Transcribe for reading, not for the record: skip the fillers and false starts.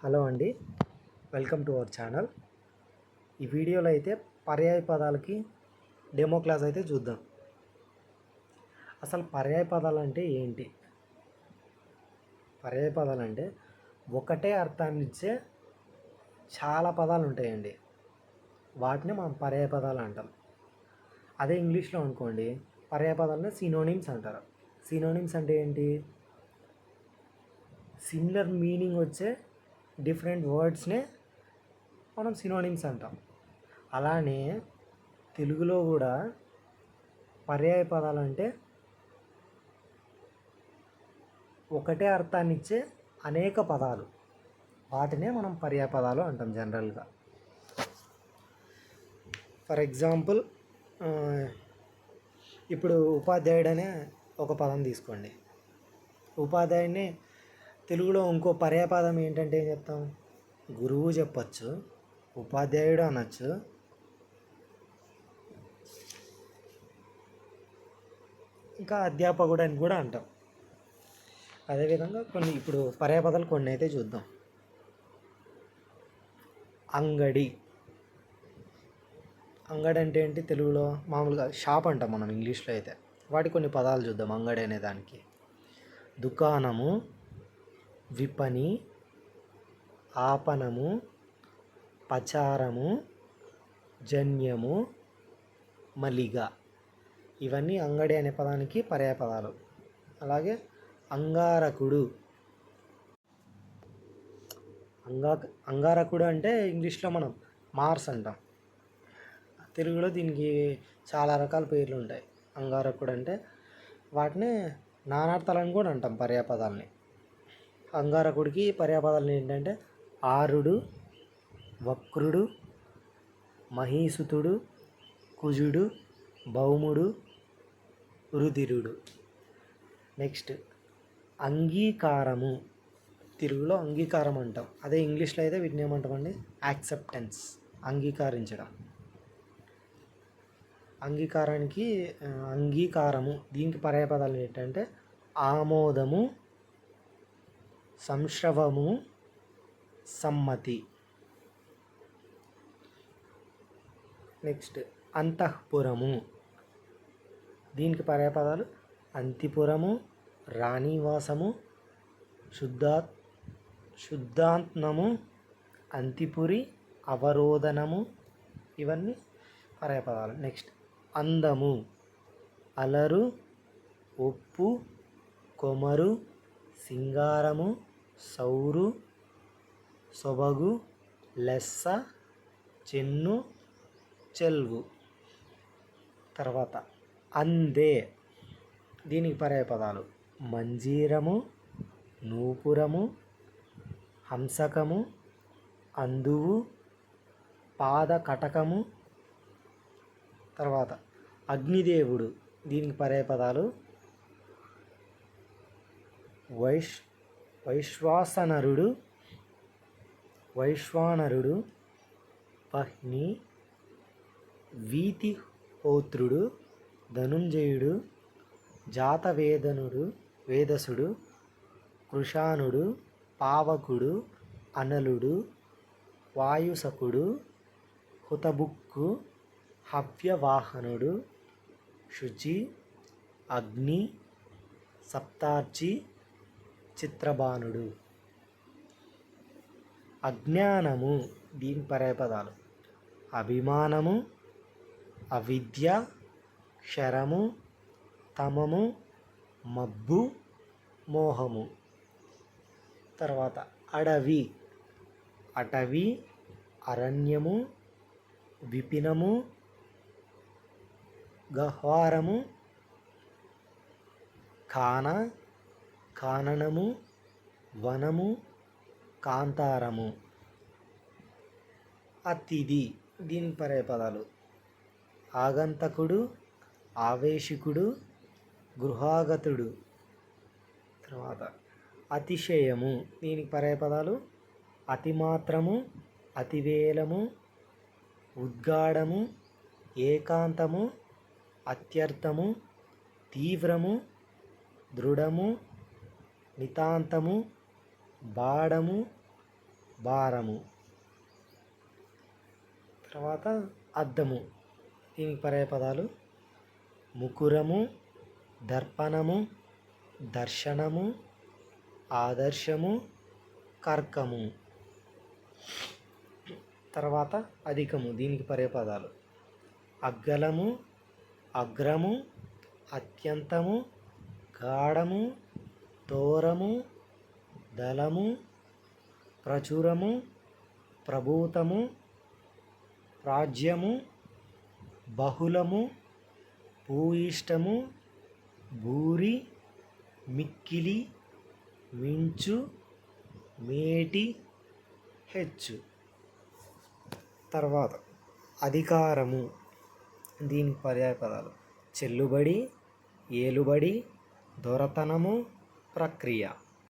Hello అండి, welcome to our channel. ఈ వీడియోలో అయితే పర్యాయ పదాలకి డెమో క్లాస్ అయితే చూద్దాం. అసలు పర్యాయ పదాలు అంటే ఏంటి? పర్యాయ పదాలు అంటే ఒకటే అర్థాన్ని ఇచ్చే చాలా పదాలు ఉంటాయండి. వాటిని మనం పర్యాయ పదాలు అంటాం. అదే ఇంగ్లీష్లో అనుకోండి, పర్యాయ పదాలని సినోనిమ్స్ అంటారు. సినోనిమ్స్ అంటే ఏంటి? సిమిలర్ మీనింగ్ వచ్చే డిఫరెంట్ వర్డ్స్నే మనం సినోనిమ్స్ అంటాం. అలానే తెలుగులో కూడా పర్యాయ పదాలు అంటే ఒకటే అర్థాన్ని ఇచ్చే అనేక పదాలు, వాటినే మనం పర్యాయ పదాలు అంటాం జనరల్గా. ఫర్ ఎగ్జాంపుల్, ఇప్పుడు ఉపాధ్యాయుడు అనే ఒక పదం తీసుకోండి. ఉపాధ్యాయుడిని తెలుగులో ఇంకో పర్యాయ పదం ఏంటంటే ఏం చెప్తాం? గురువు చెప్పచ్చు, ఉపాధ్యాయుడు అనొచ్చు, ఇంకా అధ్యాపకుడు అని కూడా అంటాం. అదేవిధంగా ఇప్పుడు పర్యాయ పదాలు కొన్ని అయితే చూద్దాం. అంగడి. అంగడి అంటే ఏంటి? తెలుగులో మామూలుగా షాప్ అంటాం మనం, ఇంగ్లీష్లో అయితే. వాటి కొన్ని పదాలు చూద్దాం. అంగడి అనే దానికి దుకాణము, విపణి, ఆపణము, పచారము, జన్యము, మలిగ. ఇవన్నీ అంగడి అనే పదానికి పర్యాయ పదాలు. అలాగే అంగారకుడు. అంగారకుడు అంటే ఇంగ్లీష్లో మనం మార్స్ అంటాం. తెలుగులో దీనికి చాలా రకాల పేర్లు ఉంటాయి. అంగారకుడు అంటే వాటిని నానార్థాలను కూడా అంటాం పర్యాయ పదాలని. అంగారకుడికి పర్యాయ పదాలు ఏంటంటే ఆరుడు, వక్రుడు, మహీసుతుడు, కుజుడు, భౌముడు, రుధిరుడు. నెక్స్ట్ అంగీకారము. తెలుగులో అంగీకారం అంటాం. అదే ఇంగ్లీష్లో అయితే వీటిని ఏమంటామండి? యాక్సెప్టెన్స్, అంగీకరించడం. అంగీకారానికి అంగీకారము, దీనికి పర్యాయ పదాలు ఏంటంటే ఆమోదము, సంశ్రవము, సమ్మతి. నెక్స్ట్ అంతఃపురము. దీనికి పర్యాయ పదాలు అంతిపురము, రాణివాసము, శుద్ధాంతనము, అంతిపురి, అవరోధనము. ఇవన్నీ పర్యాయ పదాలు. నెక్స్ట్ అందము. అలరు, ఒప్పు, కొమరు, సింగారము, సౌరు, సొబగు, లెస్స, చెన్ను, చెల్వు. తర్వాత అందే. దీనికి పర్యాయ పదాలు మంజీరము, నూపురము, హంసకము, అందువు, పాదకటకము. తర్వాత అగ్నిదేవుడు. దీనికి పర్యాయ పదాలు వైశ్వానరుడు, వహ్ని, వీతిహోత్రుడు, ధనుంజయుడు, వేదసుడు, కృషానుడు, పావకుడు, అనలుడు, వాయుసకుడు, హుతబుక్కు, హవ్యవాహనుడు, శుచి, అగ్ని, సప్తార్చి, చిత్రబాణుడు. అజ్ఞానము. దీని పర్యాయ పదాలు అభిమానము, అవిద్య, క్షరము, తమము, మబ్బు, మోహము. తర్వాత అడవి. అటవి, అరణ్యము, విపినము, గహ్వారము, కాననము, వనము, కాంతారము. అతిథి. దీని పర్యాయ పదాలు ఆగంతకుడు, ఆవేశికుడు, గృహాగతుడు. తర్వాత అతిశయము. దీనికి పర్యాయ పదాలు అతిమాత్రము, అతివేలము, ఉద్గాఢము, ఏకాంతము, అత్యర్థము, తీవ్రము, దృఢము, నితాంతము, బాడము, భారము. తర్వాత అద్దము, దీనికి పర్యాయపదాలు ముకురము, దర్పణము, దర్శనము, ఆదర్శము, కర్కము. తర్వాత అధికము, దీనికి పర్యాయపదాలు అగ్గలము, అగ్రము, అత్యంతము, గాఢము, దూరము, దళము, ప్రచురము, ప్రభూతము, ప్రాజ్యము, బహుళము, భూయిష్టము, భూరి, మిక్కిలి, మించు, మేటి, హెచ్చు. తర్వాత అధికారము, దీనికి పర్యాయపదాలు చెల్లుబడి, ఏలుబడి, దొరతనము, ప్రక్రియ.